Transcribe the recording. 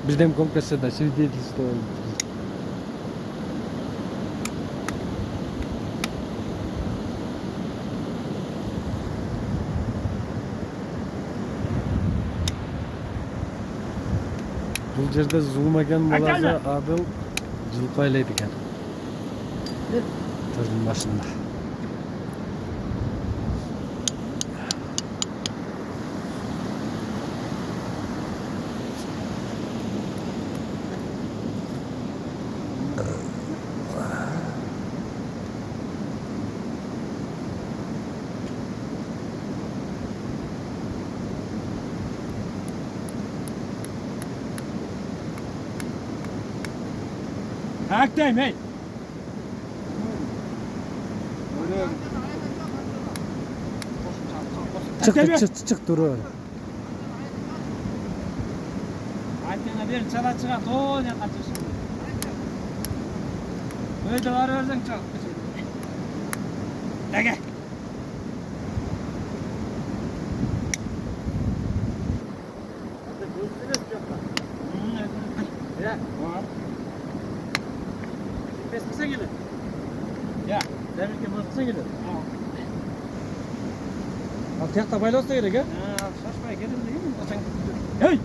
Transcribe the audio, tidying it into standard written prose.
Birden kompresörde свидетельство oldu. Bu жерде зулмаган баласы Адыл жылқы айлайды екен. Төрдің башында. Aktayım hey. Çık dur öyle. Antena bir çala çıkart. O ne kaçıyorsun? Böyle var örden çok. Gel. Ya. Kısa gelir. Ya. Demek ki kısa gelir. Al tek tabayla olsa gerek ha. Şaşmaya gelin değil mi? Hey!